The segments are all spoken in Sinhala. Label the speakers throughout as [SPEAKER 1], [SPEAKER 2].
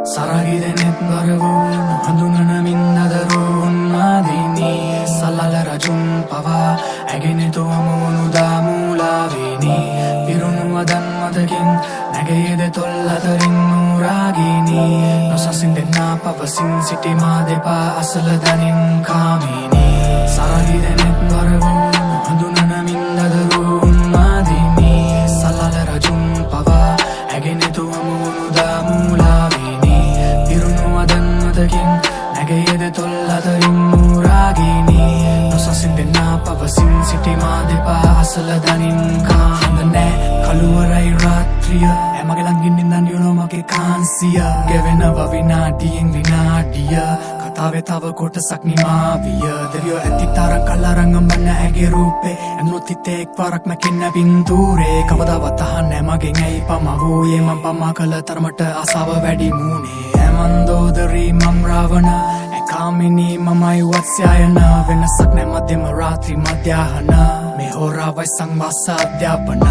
[SPEAKER 1] Saragidenet barvu handunanamindadaru unmadini Salala rajun pava agenetu amunu damulavini Pirunuwadan madakin nagayede tollatarin nuragini Nosasindenna pavasin sitima depa asaladanin kamini Saragidenet barvu handunanamindadaru unmadini Salala rajun pava agenetu amunu damulavini Nagayede tollatarin nuragini Nosasindenna pavasin sitima depa asaladanin kamane Kaluwarai ratriya Emage langin nindan yuno mage kansiya Gevenava vinadiyen vinadiya Katave tava kotasak nimaviya Deviyo ඇති තරම් කලරංග මන්න ඇගේ රූපේ ඇනොත් හිතේ එක්වරක් මැකෙන්න පින්තූරේ කවදාවත් අහන්නේ මගෙන් ඇයි පමවූයේ මං පමා කළ තරමට ආසාව වැඩි මූනේ මන්දෝදරී මං රාවණ ඇකාමිනී මමයි වත්ස්යායන වෙනසක් නැ මධ්‍යම රාත්‍රී මධ්‍යාහන මේ හෝරාවයි සංවාස අධ්‍යාපන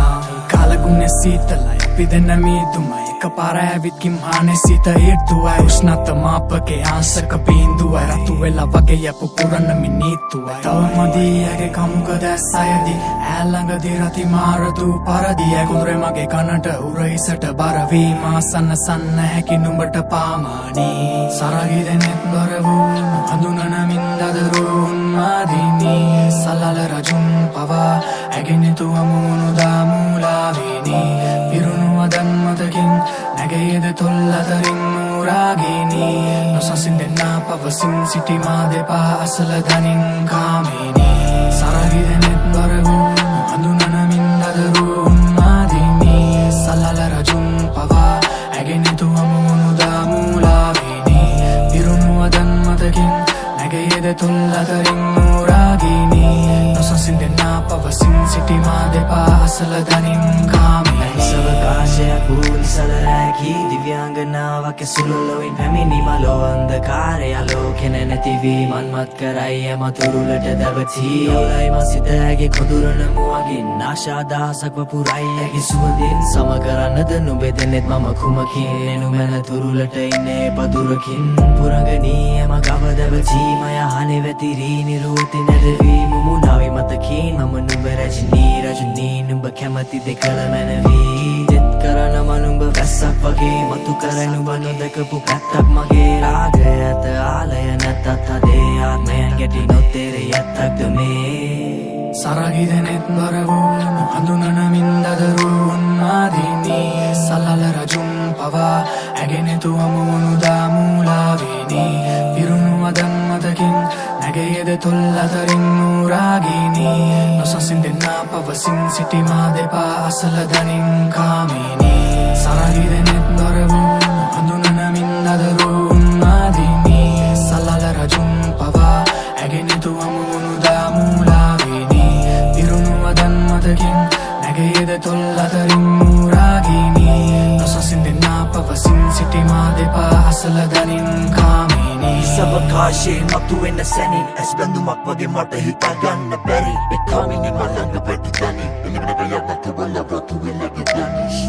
[SPEAKER 1] කාලගුණේ සීතලයි අපි දෙන්න මීදුමයි එකපාර ඇවිත් කිම්හානේ සිත ඊර්තුවයි උෂ්ණත මාපකේ ආංශක බිඳුවයි රතු වෙලා වගේ යපු පුරන්න මිනිත්තුවයි තවමදී ඇගේ කමුක දැස්සයදී ඈ ළඟදී රති මාරතු පරදී කුඳුරේ මගේ කනට උරහිසට බර වීම සන්න සන්න හැකි නුඹට පාමානී සරගිරෙනෙත් බර වූ හඳුනනමින්දදරු උන්මාදිනී සලල රජුන් පවා ඇගෙනෙතු අමුණු දාමුලාවිනී පිරුණුවදන් මතකින් නැගයේද තොල්ලතරින් නූරාගිනී නොසසින්දෙන්නා පවසින් සිටිමා දෙපා අසලදනින් කාමිනී සරගිරෙනෙත් බර වූ හඳුනනමින්දදරු උන්මාදිනී සලල රජුන් පවා ඇගෙනෙතු අමුණු දාමුලාවිනී පිරුණුවදන් මතකින් නැගයේද තොල්ලතරින් නූරාගිනී නොසසින්දෙන්නා පවසින් සිටිමා දෙපා අසලදනින් කාමිනී
[SPEAKER 2] සවකාශයක් වූ නිසලරැකි දිව්‍යාංගනාවක් ඇසුළුලොවින් පැමිණි මලෝ අන්ධකාරය ආලෝකෙන නැතිවී මන්මත් කරයි එම තුරුලට දැවති ඔලයි මසිත ඇගේ කොඳුරන මුවගින් ආශා දහසක් වපුරයි ඇගේ සුවඳින් සම කරන්නද නුඹේ දෙනෙත් මම කුමකින් එනුමැන තුරුලට ඉන්නේ පදුරකින් පුරගනී එම ගව දැවති මය හනේ වැතිරී නිරෝති නැරවී මුමුණාවි මතකින් මම නුඹ රජනී නුඹ කැමති දෙකල මැනවී දෙත් කරන මනුඹ වැස්සක් වගේ මතු කරයි නුඹ නොදකපු පැත්තක් මගේ රාගය ඇත ආලය නැතත් අදේ ආත්මයන් ගැටි නොතේරෙ ඇත්තක්ද මේ
[SPEAKER 1] සරගිරෙනෙත් බර වූ හඳුනනමින්දදරු උන්මාදිනී සලල රජුන් පවා ඇගෙනෙතු අමුණු දාමුලාවිනී පිරුණුවදන් මතකින් නැගයේද තොල්ලතරින් නූරාගිනී නොසසින්දෙන්නා පවසින් සිටිමා දෙපා අසලදනින් කාමිනී සරගිරෙනෙත් බර වූ හඳුනනමින්දදරු උන්මාදිනී සලල රජුන් පවා ඇගෙනෙතු අමුණු දාමුලාවිනී පිරුණුවදන් මතකින් නැගයේද තොල්ලතරින් නූරාගිනී නොසසින්දෙන්නා පවසින් සිටිමා දෙපා අසලදනින් කාමිනී
[SPEAKER 2] සවකාශයේ මතුවෙන සැනින් ඇස් බැඳුමක් වගේ මට හිතාගන්න බැරි
[SPEAKER 3] එකාමිනි මලංග පැටි තනි එළවෙන ගයක් නතුවල රතු වෙලගේ දැනිස්